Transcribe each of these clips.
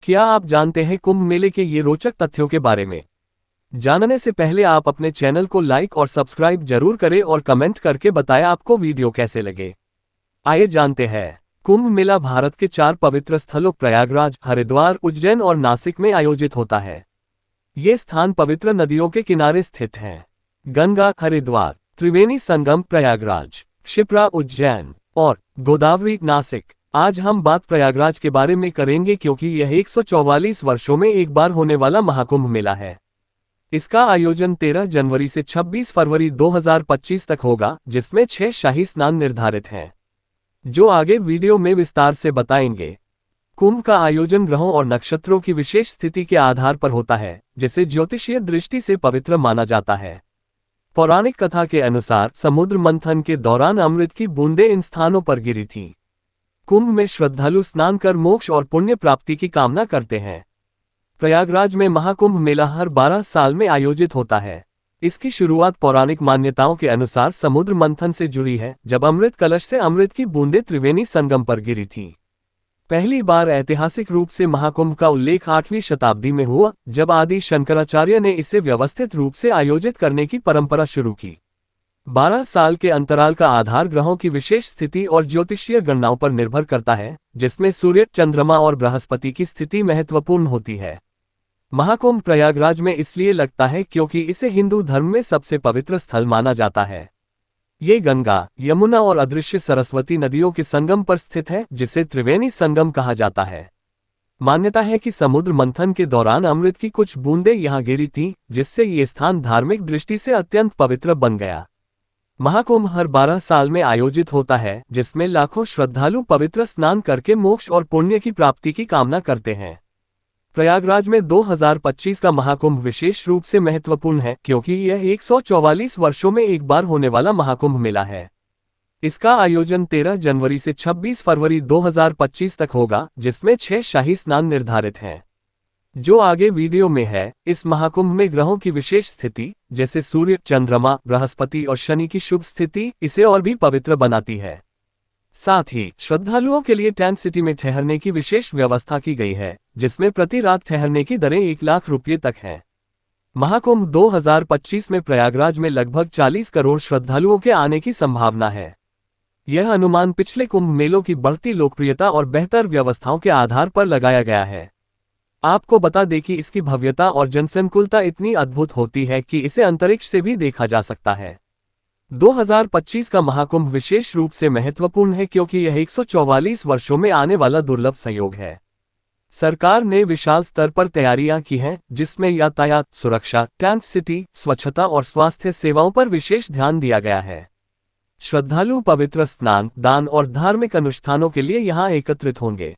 क्या आप जानते हैं कुंभ मेले के ये रोचक तथ्यों के बारे में? जानने से पहले आप अपने चैनल को लाइक और सब्सक्राइब जरूर करें और कमेंट करके बताएं आपको वीडियो कैसे लगे। आइए जानते हैं। कुंभ मेला भारत के 4 पवित्र स्थलों प्रयागराज, हरिद्वार, उज्जैन और नासिक में आयोजित होता है। ये स्थान पवित्र नदियों के किनारे स्थित हैं। गंगा हरिद्वार, त्रिवेणी संगम प्रयागराज, क्षिप्रा उज्जैन और गोदावरी नासिक। आज हम बात प्रयागराज के बारे में करेंगे क्योंकि यह 144 वर्षों में एक बार होने वाला महाकुंभ मेला है। इसका आयोजन 13 जनवरी से 26 फरवरी 2025 तक होगा, जिसमें 6 शाही स्नान निर्धारित हैं, जो आगे वीडियो में विस्तार से बताएंगे। कुंभ का आयोजन ग्रहों और नक्षत्रों की विशेष स्थिति के आधार पर होता है, जिसे ज्योतिषीय दृष्टि से पवित्र माना जाता है। पौराणिक कथा के अनुसार समुद्र मंथन के दौरान अमृत की बूंदें इन स्थानों पर गिरी थीं। कुंभ में श्रद्धालु स्नान कर मोक्ष और पुण्य प्राप्ति की कामना करते हैं। प्रयागराज में महाकुंभ मेला हर 12 साल में आयोजित होता है। इसकी शुरुआत पौराणिक मान्यताओं के अनुसार समुद्र मंथन से जुड़ी है, जब अमृत कलश से अमृत की बूंदें त्रिवेणी संगम पर गिरी थीं। पहली बार ऐतिहासिक रूप से महाकुंभ का उल्लेख 8वीं शताब्दी में हुआ, जब आदि शंकराचार्य ने इसे व्यवस्थित रूप से आयोजित करने की परंपरा शुरू की। 12 साल के अंतराल का आधार ग्रहों की विशेष स्थिति और ज्योतिषीय गणनाओं पर निर्भर करता है, जिसमें सूर्य, चंद्रमा और बृहस्पति की स्थिति महत्वपूर्ण होती है। महाकुंभ प्रयागराज में इसलिए लगता है क्योंकि इसे हिंदू धर्म में सबसे पवित्र स्थल माना जाता है। ये गंगा, यमुना और अदृश्य सरस्वती नदियों के संगम पर स्थित है, जिसे त्रिवेणी संगम कहा जाता है। मान्यता है कि समुद्र मंथन के दौरान अमृत की कुछ बूंदें यहाँ गिरी थीं, जिससे ये स्थान धार्मिक दृष्टि से अत्यंत पवित्र बन गया। महाकुंभ हर 12 साल में आयोजित होता है, जिसमें लाखों श्रद्धालु पवित्र स्नान करके मोक्ष और पुण्य की प्राप्ति की कामना करते हैं। प्रयागराज में 2025 का महाकुंभ विशेष रूप से महत्वपूर्ण है, क्योंकि यह 144 वर्षों में एक बार होने वाला महाकुंभ मेला है। इसका आयोजन 13 जनवरी से 26 फरवरी 2025 तक होगा, जिसमें 6 शाही स्नान निर्धारित हैं, जो आगे वीडियो में है। इस महाकुंभ में ग्रहों की विशेष स्थिति, जैसे सूर्य, चंद्रमा, बृहस्पति और शनि की शुभ स्थिति, इसे और भी पवित्र बनाती है। साथ ही श्रद्धालुओं के लिए टेंट सिटी में ठहरने की विशेष व्यवस्था की गई है, जिसमें प्रति रात ठहरने की दरें 1 लाख रुपये तक हैं। महाकुंभ 2025 में प्रयागराज में लगभग 40 करोड़ श्रद्धालुओं के आने की संभावना है। यह अनुमान पिछले कुंभ मेलों की बढ़ती लोकप्रियता और बेहतर व्यवस्थाओं के आधार पर लगाया गया है। आपको बता दें कि इसकी भव्यता और जनसंकुलता इतनी अद्भुत होती है कि इसे अंतरिक्ष से भी देखा जा सकता है। 2025 का महाकुंभ विशेष रूप से महत्वपूर्ण है क्योंकि यह 144 वर्षों में आने वाला दुर्लभ संयोग है। सरकार ने विशाल स्तर पर तैयारियां की हैं, जिसमें यातायात सुरक्षा, टेंट सिटी, स्वच्छता और स्वास्थ्य सेवाओं पर विशेष ध्यान दिया गया है। श्रद्धालु पवित्र स्नान, दान और धार्मिक अनुष्ठानों के लिए यहां एकत्रित होंगे।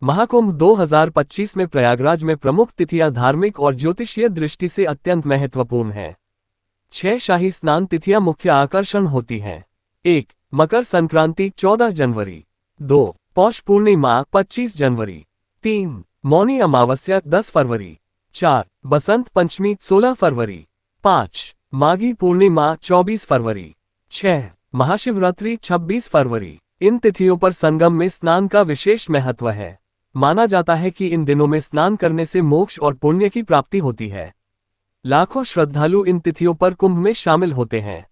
महाकुंभ 2025 में प्रयागराज में प्रमुख तिथियां धार्मिक और ज्योतिषीय दृष्टि से अत्यंत महत्वपूर्ण हैं। 6 शाही स्नान तिथियां मुख्य आकर्षण होती हैं। 1. मकर संक्रांति 14 जनवरी। 2. पौष पूर्णिमा 25 जनवरी। 3. मौनी अमावस्या 10 फरवरी। 4. बसंत पंचमी 16 फरवरी। 5. माघी पूर्णिमा 24 फरवरी। 6. महाशिवरात्रि 26 फरवरी। इन तिथियों पर संगम में स्नान का विशेष महत्व है। माना जाता है कि इन दिनों में स्नान करने से मोक्ष और पुण्य की प्राप्ति होती है। लाखों श्रद्धालु इन तिथियों पर कुंभ में शामिल होते हैं।